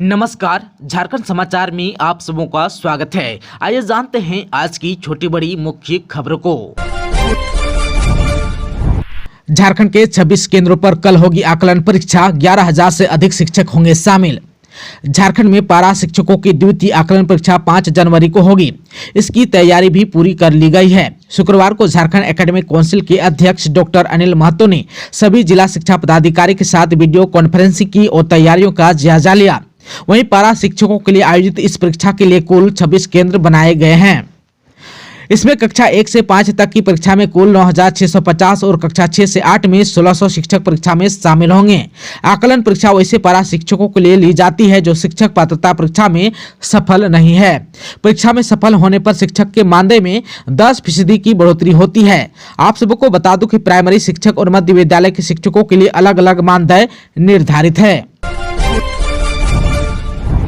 नमस्कार, झारखंड समाचार में आप सबों का स्वागत है। आइए जानते हैं आज की छोटी बड़ी मुख्य खबरों को। झारखंड के 26 केंद्रों पर कल होगी आकलन परीक्षा। 11,000 से अधिक शिक्षक होंगे शामिल। झारखंड में पारा शिक्षकों की द्वितीय आकलन परीक्षा 5 जनवरी को होगी। इसकी तैयारी भी पूरी कर ली गई है। शुक्रवार को झारखंड एकेडमिक काउंसिल के अध्यक्ष डॉक्टर अनिल महतो ने सभी जिला शिक्षा पदाधिकारी के साथ वीडियो कॉन्फ्रेंसिंग की और तैयारियों का जायजा लिया। वहीं पारा शिक्षकों के लिए आयोजित इस परीक्षा के लिए कुल 26 केंद्र बनाए गए हैं। इसमें कक्षा 1 से 5 तक की परीक्षा में कुल 9,650 और कक्षा 6 से 8 में 1,600 शिक्षक परीक्षा में शामिल होंगे। आकलन परीक्षा वैसे पारा शिक्षकों के लिए ली जाती है जो शिक्षक पात्रता परीक्षा में सफल नहीं है। परीक्षा में सफल होने पर शिक्षक के मानदेय में 10% की बढ़ोतरी होती है। आप सबको बता दूं कि प्राइमरी शिक्षक और मध्य विद्यालय के शिक्षकों के लिए अलग अलग मानदेय निर्धारित है।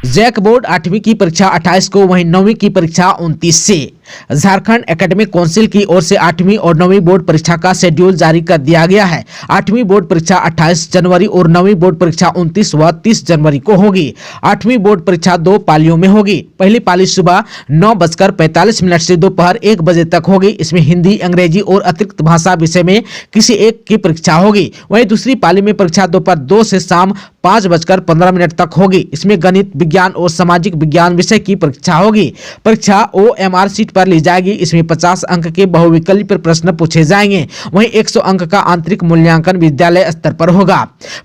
जैक बोर्ड 8वीं की परीक्षा 28 को, वहीं 9वीं की परीक्षा 29 से। झारखंड एकेडमिक काउंसिल की ओर से 8वीं और 9वीं बोर्ड परीक्षा का शेड्यूल जारी कर दिया गया है। 8वीं बोर्ड परीक्षा 28 जनवरी और 9वीं बोर्ड परीक्षा 29 व 30 जनवरी को होगी। 8वीं बोर्ड परीक्षा 2 पालियों में होगी। पहली पाली सुबह 9:45 से दोपहर 1 बजे तक होगी। इसमें हिंदी, अंग्रेजी और अतिरिक्त भाषा विषय में किसी एक की परीक्षा होगी। वहीं दूसरी पाली में परीक्षा दोपहर 2 से शाम 5:15 तक होगी। इसमें गणित, विज्ञान और सामाजिक विज्ञान विषय की परीक्षा होगी। परीक्षा OMR सीट पर ली जाएगी। इसमें 50 अंक के बहुविकल्पीय प्रश्न पूछे जाएंगे। वहीं 100 अंक का आंतरिक मूल्यांकन विद्यालय स्तर पर होगा।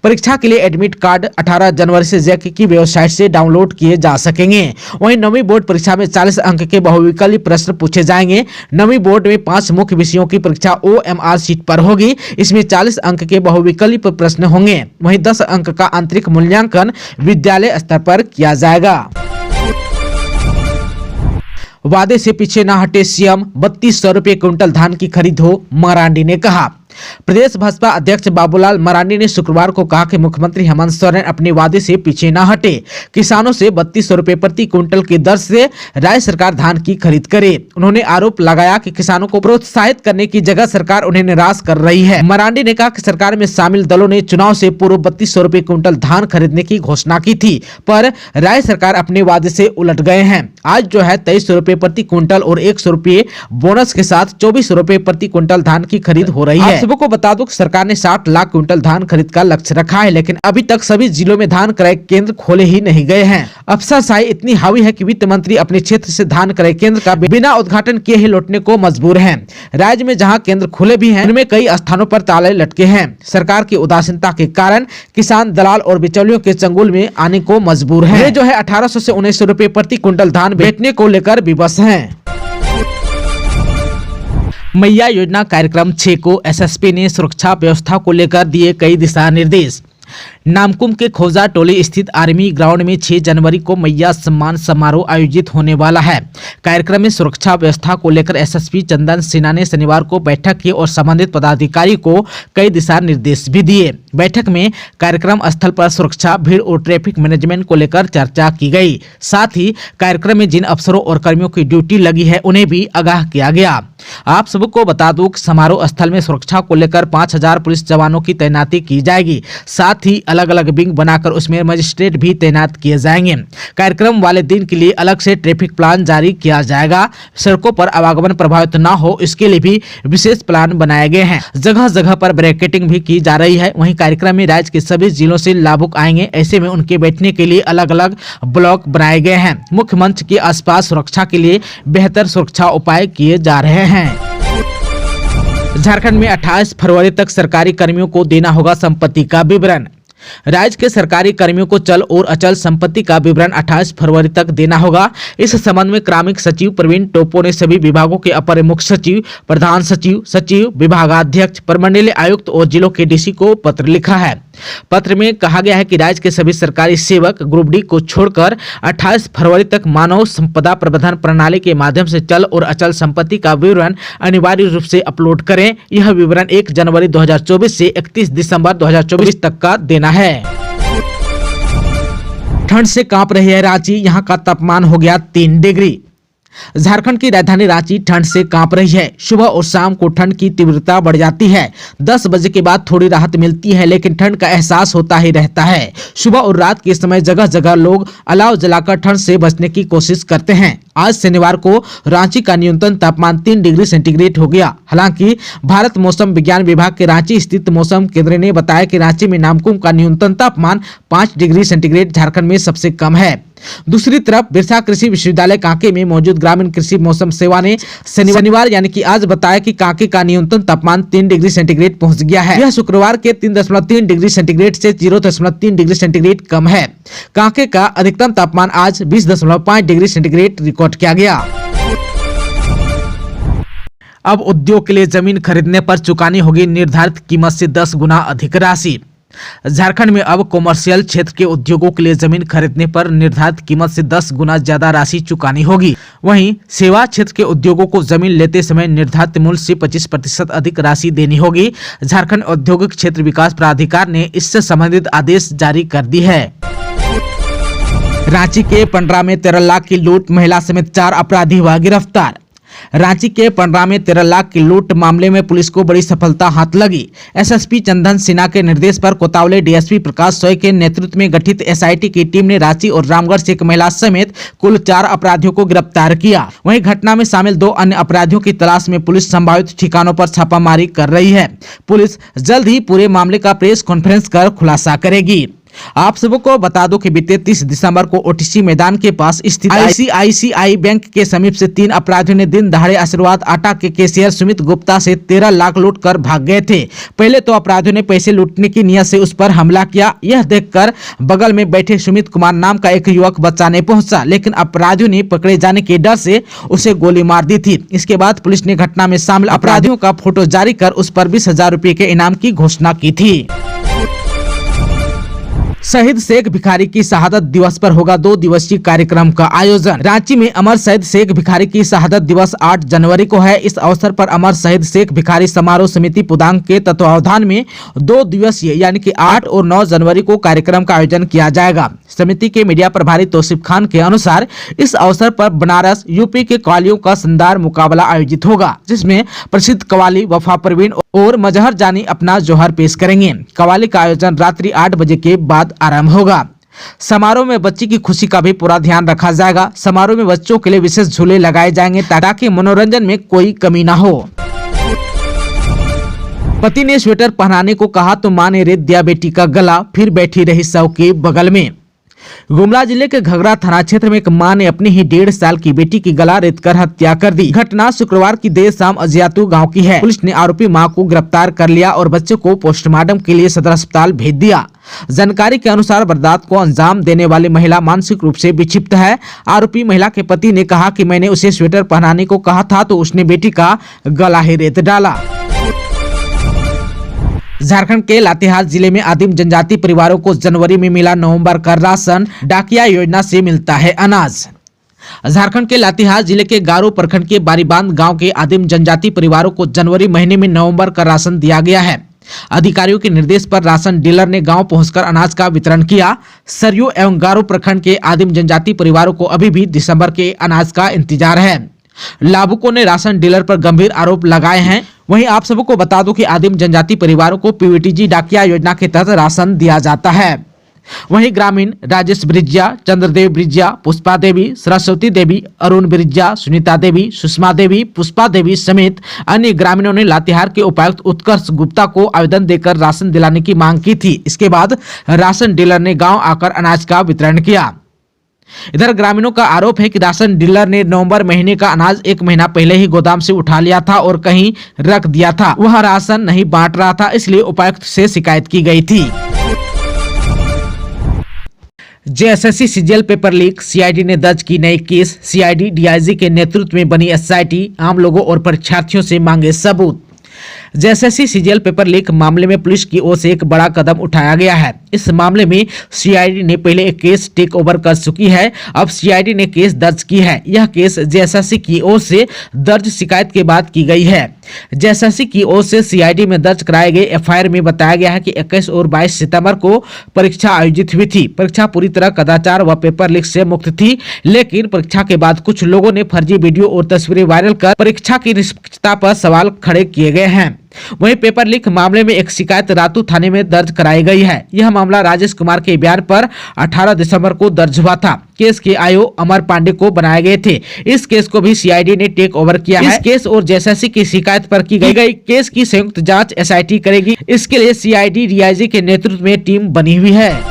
परीक्षा के लिए एडमिट कार्ड 18 जनवरी से जैक की वेबसाइट से डाउनलोड किए जा सकेंगे। वहीं 9वीं बोर्ड परीक्षा में 40 अंक के बहुविकल्पीय प्रश्न पूछे जाएंगे। 9वीं बोर्ड में 5 मुख्य विषयों की परीक्षा OMR सीट पर होगी। इसमें 40 अंक के बहुविकल्पीय प्रश्न होंगे। वहीं 10 अंक का आंतरिक मूल्यांकन विद्यालय स्तर पर किया जाएगा। वादे से पीछे न हटे सीएम, 3200 रुपये क्विंटल धान की खरीद हो, मरांडी ने कहा। प्रदेश भाजपा अध्यक्ष बाबूलाल मरांडी ने शुक्रवार को कहा कि मुख्यमंत्री हेमंत सोरेन अपने वादे से पीछे न हटे। किसानों से 3200 रुपये प्रति क्विंटल की दर से राज्य सरकार धान की खरीद करे। उन्होंने आरोप लगाया कि किसानों को प्रोत्साहित करने की जगह सरकार उन्हें निराश कर रही है। मरांडी ने कहा कि सरकार में शामिल दलों ने चुनाव से पूर्व 3200 रुपये क्विंटल धान खरीदने की घोषणा की थी, पर राज्य सरकार अपने वादे से उलट गए हैं। आज जो है 2300 रुपये प्रति क्विंटल और 100 रुपये बोनस के साथ 2400 रुपये प्रति क्विंटल धान की खरीद हो रही है। सबको बता दूं कि सरकार ने 60 लाख क्विंटल धान खरीद का लक्ष्य रखा है, लेकिन अभी तक सभी जिलों में धान क्रय केंद्र खोले ही नहीं गए हैं। अफसरशाही इतनी हावी है कि वित्त मंत्री अपने क्षेत्र से धान क्रय केंद्र का बिना उद्घाटन किए ही लौटने को मजबूर हैं। राज्य में जहां केंद्र खुले भी हैं, उनमें कई स्थानों पर ताले लटके हैं। सरकार की उदासीनता के कारण किसान दलाल और बिचौलियों के चंगुल में आने को मजबूर है। ये जो है 1800 से 1900 रुपए प्रति क्विंटल धान बेचने को लेकर विवश है। मैया योजना कार्यक्रम 6 को एसएसपी ने सुरक्षा व्यवस्था को लेकर दिए कई दिशा निर्देश। नामकुम के खोजा टोली स्थित आर्मी ग्राउंड में 6 जनवरी को मैया सम्मान समारोह आयोजित होने वाला है। कार्यक्रम में सुरक्षा व्यवस्था को लेकर एसएसपी चंदन सिन्हा ने शनिवार को बैठक की और संबंधित पदाधिकारी को कई दिशा निर्देश भी दिए। बैठक में कार्यक्रम स्थल पर सुरक्षा, भीड़ और ट्रैफिक मैनेजमेंट को लेकर चर्चा की गई। साथ ही कार्यक्रम में जिन अफसरों और कर्मियों की ड्यूटी लगी है उन्हें भी आगाह किया गया। आप सबको बता दूं कि समारोह स्थल में सुरक्षा को लेकर 5000 पुलिस जवानों की तैनाती की जाएगी। साथ ही अलग अलग विंग बनाकर उसमें मजिस्ट्रेट भी तैनात किए जाएंगे। कार्यक्रम वाले दिन के लिए अलग से ट्रैफिक प्लान जारी किया जाएगा। सड़कों पर आवागमन प्रभावित न हो इसके लिए भी विशेष प्लान बनाए गए हैं। जगह जगह पर बैरिकेडिंग भी की जा रही है। वहीं कार्यक्रम में राज्य के सभी जिलों से लाभुक आएंगे। ऐसे में उनके बैठने के लिए अलग अलग ब्लॉक बनाए गए हैं। मुख्य मंच के आसपास सुरक्षा के लिए बेहतर सुरक्षा उपाय किए जा रहे हैं। झारखंड में 28 फरवरी तक सरकारी कर्मियों को देना होगा संपत्ति का विवरण। राज्य के सरकारी कर्मियों को चल और अचल संपत्ति का विवरण 28 फरवरी तक देना होगा। इस संबंध में क्रमिक सचिव प्रवीण टोपो ने सभी विभागों के अपर मुख्य सचिव, प्रधान सचिव, सचिव, विभागाध्यक्ष, प्रमंडलीय आयुक्त और जिलों के डीसी को पत्र लिखा है। पत्र में कहा गया है कि राज्य के सभी सरकारी सेवक ग्रुप डी को छोड़कर 28 फरवरी तक मानव संपदा प्रबंधन प्रणाली के माध्यम से चल और अचल संपत्ति का विवरण अनिवार्य रूप से अपलोड करें। यह विवरण 1 जनवरी 2024 से 31 दिसंबर 2024 तक का देना है। ठंड से कांप रही है रांची, यहां का तापमान हो गया 3 डिग्री। झारखंड की राजधानी रांची ठंड से कांप रही है। सुबह और शाम को ठंड की तीव्रता बढ़ जाती है। 10 बजे के बाद थोड़ी राहत मिलती है, लेकिन ठंड का एहसास होता ही रहता है। सुबह और रात के समय जगह जगह लोग अलाव जलाकर ठंड से बचने की कोशिश करते हैं। आज शनिवार को रांची का न्यूनतम तापमान 3 डिग्री सेंटीग्रेड हो गया। हालांकि भारत मौसम विज्ञान विभाग के रांची स्थित मौसम केंद्र ने बताया कि रांची में नामकुम का न्यूनतम तापमान 5 डिग्री सेंटीग्रेड झारखंड में सबसे कम है। दूसरी तरफ बिरसा कृषि विश्वविद्यालय कांके में मौजूद ग्रामीण कृषि मौसम सेवा ने शनिवार यानी कि आज बताया कि कांके का न्यूनतम तापमान 3 डिग्री सेंटीग्रेड पहुंच गया है। यह शुक्रवार के 3.3 डिग्री सेंटीग्रेड से 0.3 डिग्री सेंटीग्रेड कम है। कांके का अधिकतम तापमान आज 20.5 डिग्री सेंटीग्रेड रिकॉर्ड किया गया। अब उद्योग के लिए जमीन खरीदने पर चुकानी होगी निर्धारित कीमत से 10 गुना अधिक राशि। झारखंड में अब कॉमर्शियल क्षेत्र के उद्योगों के लिए जमीन खरीदने पर निर्धारित कीमत से 10 गुना ज्यादा राशि चुकानी होगी। वहीं सेवा क्षेत्र के उद्योगों को जमीन लेते समय निर्धारित मूल्य से 25% अधिक राशि देनी होगी। झारखंड औद्योगिक क्षेत्र विकास प्राधिकार ने इससे संबंधित आदेश जारी कर दी है। रांची के पंडरा में 13 लाख की लूट, महिला समेत 4 अपराधी हुआ गिरफ्तार। रांची के पंडरा में 13 लाख की लूट मामले में पुलिस को बड़ी सफलता हाथ लगी। एसएसपी चंदन सिन्हा के निर्देश पर कोतवाली डीएसपी प्रकाश सोय के नेतृत्व में गठित एसआईटी की टीम ने रांची और रामगढ़ से एक महिला समेत कुल 4 अपराधियों को गिरफ्तार किया। वहीं घटना में शामिल 2 अन्य अपराधियों की तलाश में पुलिस संभावित ठिकानों पर छापामारी कर रही है। पुलिस जल्द ही पूरे मामले का प्रेस कॉन्फ्रेंस कर खुलासा करेगी। आप सबको बता दो कि बीते 30 दिसंबर को ओटीसी मैदान के पास स्थित आईसीआईसीआई बैंक के समीप से 3 अपराधियों ने दिन दहाड़े आशीर्वाद आटा के कैशियर सुमित गुप्ता से 13 लाख लूट कर भाग गए थे। पहले तो अपराधियों ने पैसे लूटने की नियत से उस पर हमला किया। यह देखकर बगल में बैठे सुमित कुमार नाम का एक युवक बचाने पहुंचा, लेकिन अपराधियों ने पकड़े जाने के डर से उसे गोली मार दी थी। इसके बाद पुलिस ने घटना में शामिल अपराधियों का फोटो जारी कर उस पर 20,000 रुपए के इनाम की घोषणा की थी। शहीद शेख भिखारी की शहादत दिवस पर होगा 2 दिवसीय कार्यक्रम का आयोजन। रांची में अमर शहीद शेख भिखारी की शहादत दिवस 8 जनवरी को है। इस अवसर पर अमर शहीद शेख भिखारी समारोह समिति पुदांग के तत्वावधान में 2 दिवसीय यानी कि 8 और 9 जनवरी को कार्यक्रम का आयोजन किया जाएगा। समिति के मीडिया प्रभारी तौसीफ खान के अनुसार इस अवसर पर बनारस यूपी के कव्वालियों का शानदार मुकाबला आयोजित होगा, जिसमें प्रसिद्ध कव्वाली वफा परवीन और मजहर जानी अपना जोहर पेश करेंगे। कव्वाली का आयोजन रात्रि 8 बजे के बाद आरंभ होगा। समारोह में बच्ची की खुशी का भी पूरा ध्यान रखा जाएगा। समारोह में बच्चों के लिए विशेष झूले लगाए जाएंगे ताकि मनोरंजन में कोई कमी न हो। पति ने स्वेटर पहनाने को कहा तो मां ने रेत दिया बेटी का गला, फिर बैठी रही शव के बगल में। गुमला जिले के घगरा थाना क्षेत्र में एक मां ने अपनी ही 1.5 साल की बेटी की गला रेतकर हत्या कर दी। घटना शुक्रवार की देर शाम अजियातू गांव की है। पुलिस ने आरोपी मां को गिरफ्तार कर लिया और बच्चे को पोस्टमार्टम के लिए सदर अस्पताल भेज दिया। जानकारी के अनुसार वारदात को अंजाम देने वाली महिला मानसिक रूप से विक्षिप्त है। आरोपी महिला के पति ने कहा कि मैंने उसे स्वेटर पहनाने को कहा था तो उसने बेटी का गला ही रेत डाला। झारखंड के लातेहार जिले में आदिम जनजाति परिवारों को जनवरी में मिला नवंबर का राशन। डाकिया योजना से मिलता है अनाज। झारखंड के लातेहार जिले के गारो प्रखंड के बारीबांध गांव के आदिम जनजाति परिवारों को जनवरी महीने में नवंबर का राशन दिया गया है। अधिकारियों के निर्देश पर राशन डीलर ने गांव पहुंचकर अनाज का वितरण किया। सरयू एवं गारो प्रखंड के आदिम जनजाति परिवारों को अभी भी दिसंबर के अनाज का इंतजार है। लाभुकों ने राशन डीलर पर गंभीर आरोप लगाए हैं। वहीं आप सबको बता दूं कि आदिम जनजाति परिवारों को पीवीटीजी डाकिया योजना के तहत राशन दिया जाता है। वहीं ग्रामीण राजेश ब्रिज्या, चंद्रदेव ब्रिज्या, पुष्पा देवी, सरस्वती देवी, अरुण ब्रिज्या, सुनीता देवी, सुषमा देवी, पुष्पा देवी समेत अन्य ग्रामीणों ने लातेहार के उपायुक्त उत्कर्ष गुप्ता को आवेदन देकर राशन दिलाने की मांग की थी। इसके बाद राशन डीलर ने गाँव आकर अनाज का वितरण किया। इधर ग्रामीणों का आरोप है कि राशन डीलर ने नवंबर महीने का अनाज 1 महीना पहले ही गोदाम से उठा लिया था और कहीं रख दिया था। वह राशन नहीं बांट रहा था, इसलिए उपायुक्त से शिकायत की गई थी। JSSC CGL paper leak, CID ने दर्ज की नई केस। सीआईडी डीआईजी के नेतृत्व में बनी एसआईटी आम लोगों और परीक्षार्थियों से मांगे सबूत। जेएसएससी सीजीएल पेपर लीक मामले में पुलिस की ओर से एक बड़ा कदम उठाया गया है। इस मामले में सीआईडी ने पहले एक केस टेक ओवर कर चुकी है। अब सीआईडी ने केस दर्ज की है। यह केस जेएसएससी की ओर से दर्ज शिकायत के बाद की गई है। जेएसएससी की ओर से सीआईडी में दर्ज कराए गए एफआईआर में बताया गया है कि 21 और 22 सितंबर को परीक्षा आयोजित हुई थी। परीक्षा पूरी तरह कदाचार व पेपर लीक से मुक्त थी, लेकिन परीक्षा के बाद कुछ लोगों ने फर्जी वीडियो और तस्वीरें वायरल कर परीक्षा की निष्पक्षता पर सवाल खड़े किए गए हैं। वहीं पेपर लीक मामले में एक शिकायत रातू थाने में दर्ज कराई गई है। यह मामला राजेश कुमार के बयान पर 18 दिसंबर को दर्ज हुआ था। केस के आईओ अमर पांडे को बनाए गए थे। इस केस को भी सीआईडी ने टेक ओवर किया है। इस केस और जेएसएससी की शिकायत पर की गई केस की संयुक्त जांच एसआईटी करेगी। इसके लिए सीआईडी डीआईजी के नेतृत्व में टीम बनी हुई है।